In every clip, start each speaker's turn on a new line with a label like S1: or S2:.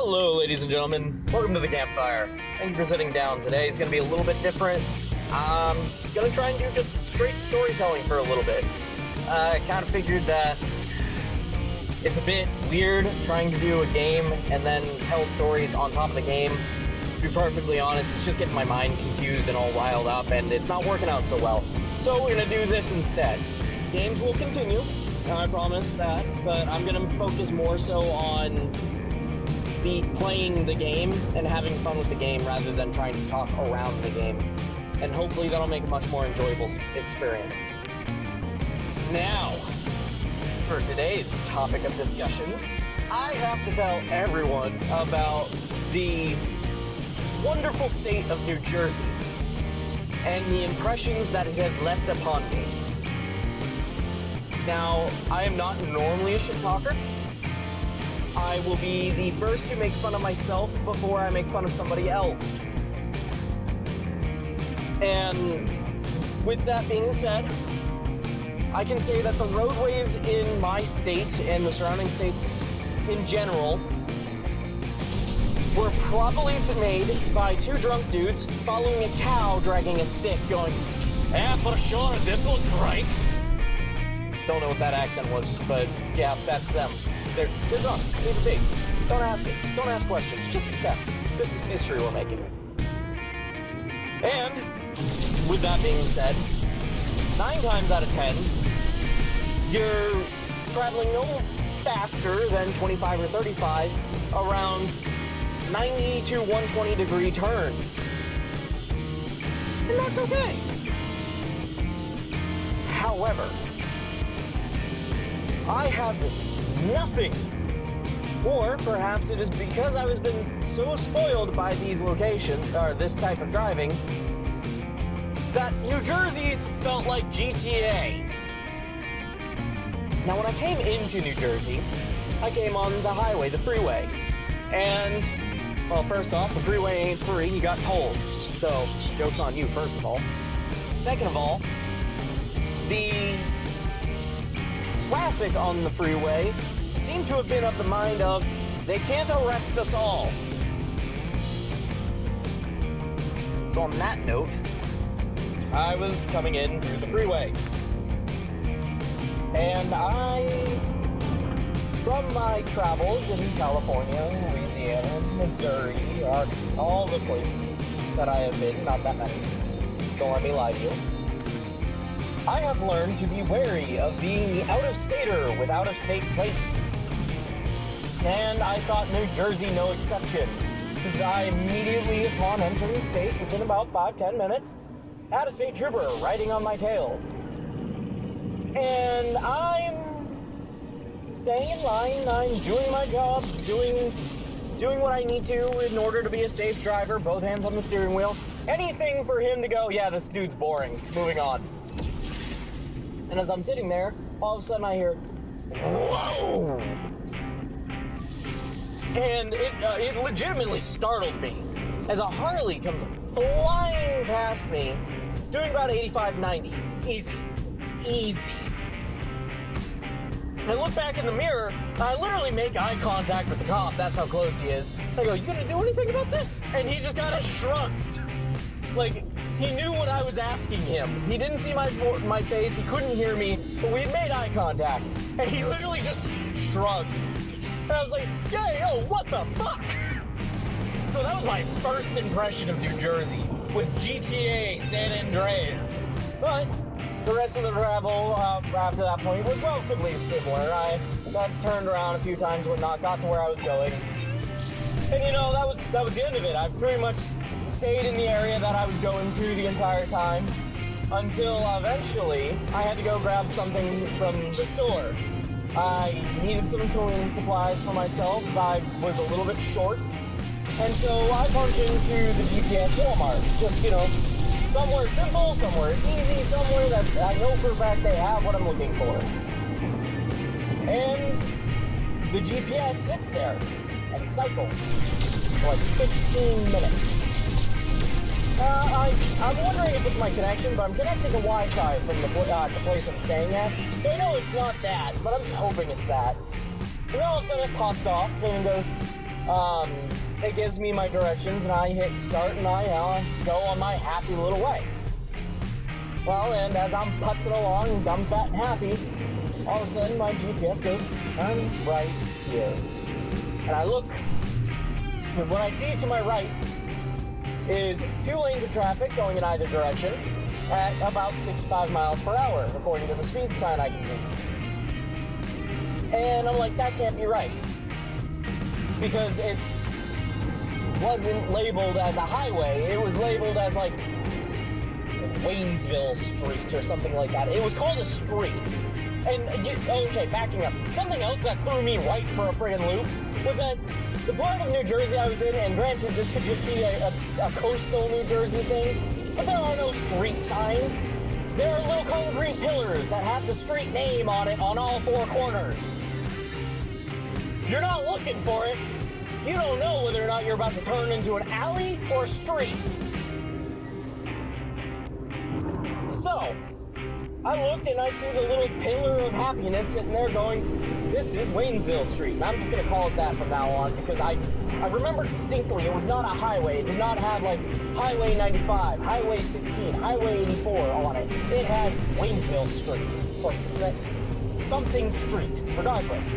S1: Hello, ladies and gentlemen. Welcome to the Campfire. Thank you for sitting down. Today is going to be a little bit different. I'm going to try and do just straight storytelling for a little bit. I kind of figured that it's a bit weird trying to do a game and then tell stories on top of the game. To be perfectly honest, it's just getting my mind confused and all riled up, and it's not working out so well. So we're going to do this instead. Games will continue, I promise that, but I'm going to focus more so on playing the game and having fun with the game rather than trying to talk around the game. And hopefully that'll make a much more enjoyable experience. Now, for today's topic of discussion, I have to tell everyone about the wonderful state of New Jersey and the impressions that it has left upon me. Now, I am not normally a shit talker. I will be the first to make fun of myself before I make fun of somebody else. And with that being said, I can say that the roadways in my state and the surrounding states in general were probably made by two drunk dudes following a cow dragging a stick going, "Yeah, for sure, this looks right." Don't know what that accent was, but yeah, that's them. They're drunk. Leave it be. Don't ask it. Don't ask questions. Just accept. This is history we're making. And with that being said, 9 times out of 10, you're traveling no faster than 25 or 35 around 90 to 120 degree turns. And that's okay. However, I have nothing. Or perhaps it is because I was been so spoiled by these locations, or this type of driving, that New Jersey's felt like GTA. Now when I came into New Jersey, I came on the highway, the freeway. And, well, first off, the freeway ain't free, you got tolls. So, joke's on you, first of all. Second of all, the traffic on the freeway seemed to have been of the mind of, they can't arrest us all. So on that note, I was coming in through the freeway. And from my travels in California, Louisiana, Missouri, all the places that I have been, not that many, don't let me lie to you, I have learned to be wary of being the out-of-stater with out-of-state plates. And I thought New Jersey no exception, because I immediately, upon entering the state, within about 5-10 minutes, had a state trooper riding on my tail. And I'm staying in line, I'm doing my job, doing what I need to in order to be a safe driver, both hands on the steering wheel. Anything for him to go, yeah, this dude's boring, moving on. And as I'm sitting there, all of a sudden I hear, "Whoa!" And it legitimately startled me as a Harley comes flying past me, doing about 85, 90. Easy. And I look back in the mirror, and I literally make eye contact with the cop. That's how close he is. I go, "You gonna do anything about this?" And he just kind of shrugs. Like, he knew what I was asking him. He didn't see my face, he couldn't hear me, but we had made eye contact. And he literally just shrugs. And I was like, "Yeah, yo, what the fuck?" So that was my first impression of New Jersey, was GTA San Andreas. But the rest of the travel after that point was relatively similar. I got turned around a few times, whatnot, got to where I was going. And you know, that was the end of it. I pretty much stayed in the area that I was going to the entire time until eventually I had to go grab something from the store. I needed some cleaning supplies for myself. I was a little bit short. And so I bumped into the GPS Walmart. Just, you know, somewhere simple, somewhere easy, somewhere that I know for a fact they have what I'm looking for. And the GPS sits there and cycles for like 15 minutes. I'm wondering if it's my connection, but I'm connecting to Wi-Fi from the place I'm staying at. So I know it's not that, but I'm just hoping it's that. And then all of a sudden it pops off and goes, It gives me my directions, and I hit start, and I go on my happy little way. Well, and as I'm putzing along, dumb, fat, and happy, all of a sudden my GPS goes, turn right here. And I look, and what I see to my right is 2 lanes of traffic going in either direction at about 65 miles per hour, according to the speed sign I can see. And I'm like, that can't be right. Because it wasn't labeled as a highway. It was labeled as like Waynesville Street or something like that. It was called a street. And, okay, backing up. Something else that threw me right for a friggin' loop was that the part of New Jersey I was in, and granted this could just be a coastal New Jersey thing, but there are no street signs. There are little concrete pillars that have the street name on it on all 4 corners. You're not looking for it. You don't know whether or not you're about to turn into an alley or a street. So, I looked and I see the little pillar of happiness sitting there going, this is Waynesville Street. And I'm just going to call it that from now on because I remember distinctly it was not a highway. It did not have like Highway 95, Highway 16, Highway 84 on it. It had Waynesville Street or something street, regardless.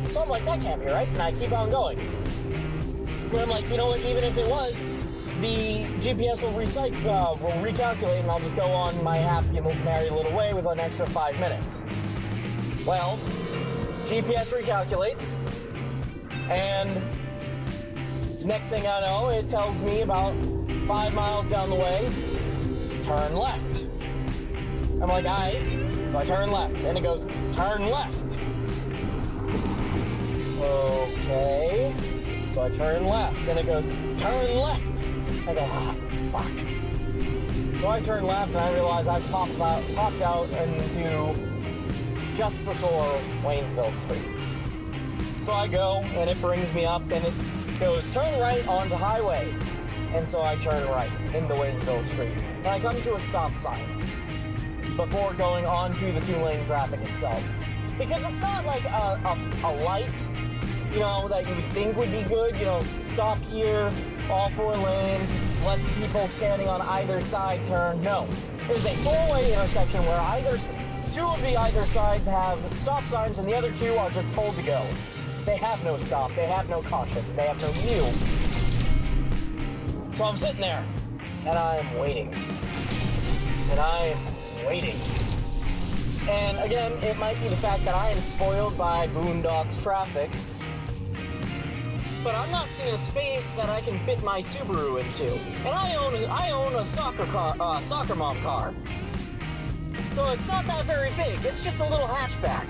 S1: So I'm like, that can't be right. And I keep on going. And I'm like, you know what, even if it was, the GPS will recalculate and I'll just go on my happy merry little way with an extra 5 minutes. Well, GPS recalculates, and next thing I know, it tells me about 5 miles down the way, turn left. I'm like, alright, so I turn left, and it goes, turn left. Okay. So I turn left, and it goes, turn left. I go, fuck. So I turn left, and I realize I've popped out into just before Waynesville Street. So I go, and it brings me up, and it goes, turn right onto highway. And so I turn right into Waynesville Street. And I come to a stop sign before going onto the 2-lane traffic itself. Because it's not like a light, you know, that you would think would be good, you know, stop here, all 4 lanes, let people standing on either side turn. No. There's a 4-way intersection where 2 of the either sides have stop signs and the other 2 are just told to go. They have no stop, they have no caution, they have no yield. So I'm sitting there, and I'm waiting. And I'm waiting. And again, it might be the fact that I am spoiled by Boondocks traffic, but I'm not seeing a space that I can fit my Subaru into. And I own a soccer mom car. So it's not that very big. It's just a little hatchback.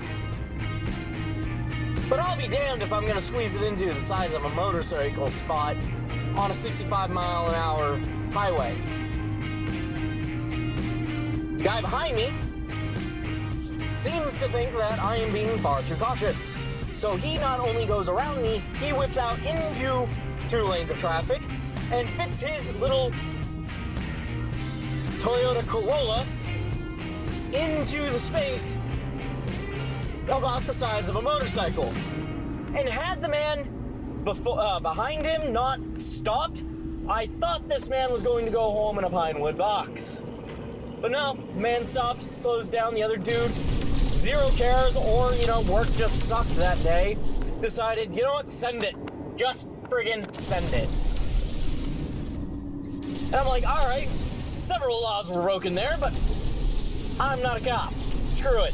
S1: But I'll be damned if I'm gonna squeeze it into the size of a motorcycle spot on a 65-mile-an-hour highway. The guy behind me seems to think that I am being far too cautious. So he not only goes around me, he whips out into 2 lanes of traffic and fits his little Toyota Corolla into the space about the size of a motorcycle. And had the man behind him not stopped, I thought this man was going to go home in a pine wood box. But no, man stops, slows down, the other dude, 0 cares, or, you know, work just sucked that day, decided, you know what, send it. Just friggin' send it. And I'm like, alright, several laws were broken there, but I'm not a cop. Screw it.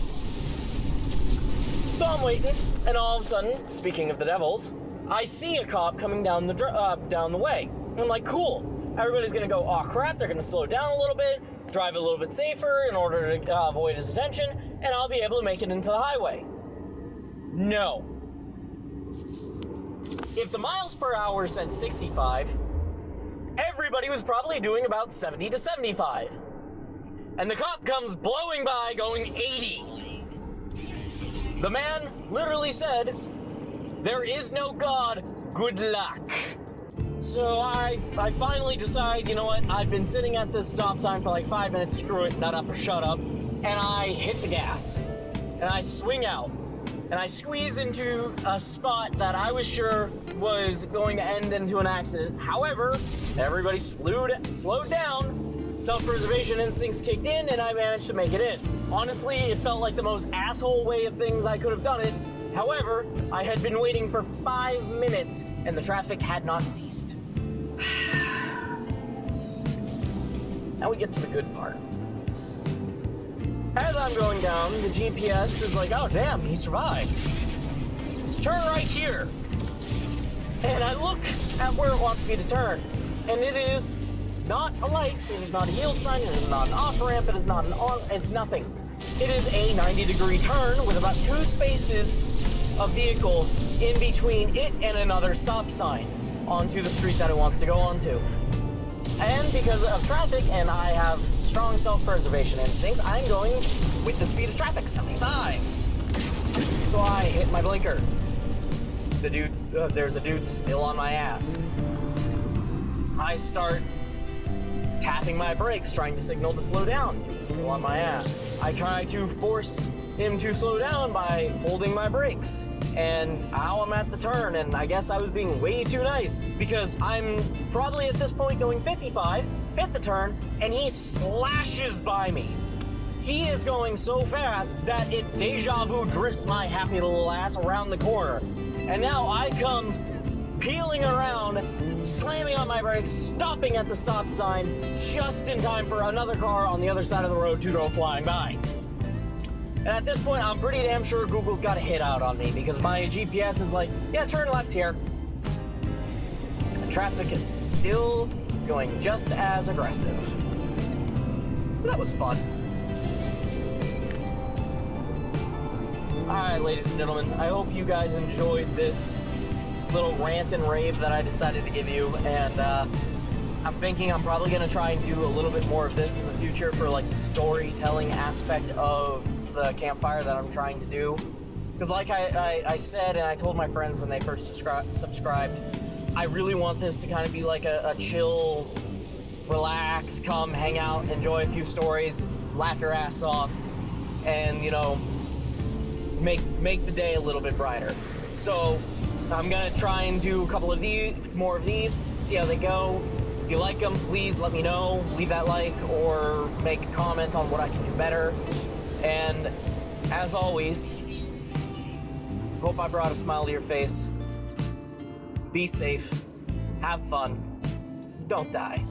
S1: So I'm waiting, and all of a sudden, speaking of the devils, I see a cop coming down the way. And I'm like, cool. Everybody's gonna go, oh crap, they're gonna slow down a little bit, drive a little bit safer in order to avoid his attention, and I'll be able to make it into the highway. No. If the miles per hour said 65, everybody was probably doing about 70 to 75. And the cop comes blowing by going 80. The man literally said, there is no God, good luck. So I finally decide, you know what, I've been sitting at this stop sign for like 5 minutes, screw it, nut up or shut up, and I hit the gas. And I swing out. and I squeeze into a spot that I was sure was going to end into an accident. However, everybody slowed down, self-preservation instincts kicked in, and I managed to make it in. Honestly, it felt like the most asshole way of things I could have done it. However, I had been waiting for 5 minutes, and the traffic had not ceased. Now we get to the good part. As I'm going down, the GPS is like, oh damn, he survived. Turn right here. And I look at where it wants me to turn, and it is not a light, it is not a yield sign, it is not an off-ramp, it is not an on, it's nothing. It is a 90-degree turn with about 2 spaces of vehicle in between it and another stop sign onto the street that it wants to go onto. And because of traffic, and I have strong self-preservation instincts, I'm going with the speed of traffic, 75. So I hit my blinker. There's a dude still on my ass. I start tapping my brakes, trying to signal to slow down. Dude's still on my ass. I try to force him to slow down by holding my brakes. And now I'm at the turn, and I guess I was being way too nice because I'm probably at this point going 55, hit the turn, and he slashes by me. He is going so fast that it deja vu drifts my happy little ass around the corner. And now I come peeling around, slamming on my brakes, stopping at the stop sign just in time for another car on the other side of the road to go flying by. And at this point, I'm pretty damn sure Google's got a hit out on me because my GPS is like, yeah, turn left here. The traffic is still going just as aggressive. So that was fun. All right, ladies and gentlemen, I hope you guys enjoyed this little rant and rave that I decided to give you. And I'm thinking I'm probably gonna try and do a little bit more of this in the future for like the storytelling aspect of the campfire that I'm trying to do. Because like I said, and I told my friends when they first subscribed, I really want this to kind of be like a chill, relax, come, hang out, enjoy a few stories, laugh your ass off, and, you know, make the day a little bit brighter. So I'm gonna try and do a couple of more of these, see how they go. If you like them, please let me know. Leave that like or make a comment on what I can do better. And as always, hope I brought a smile to your face. Be safe, have fun, don't die.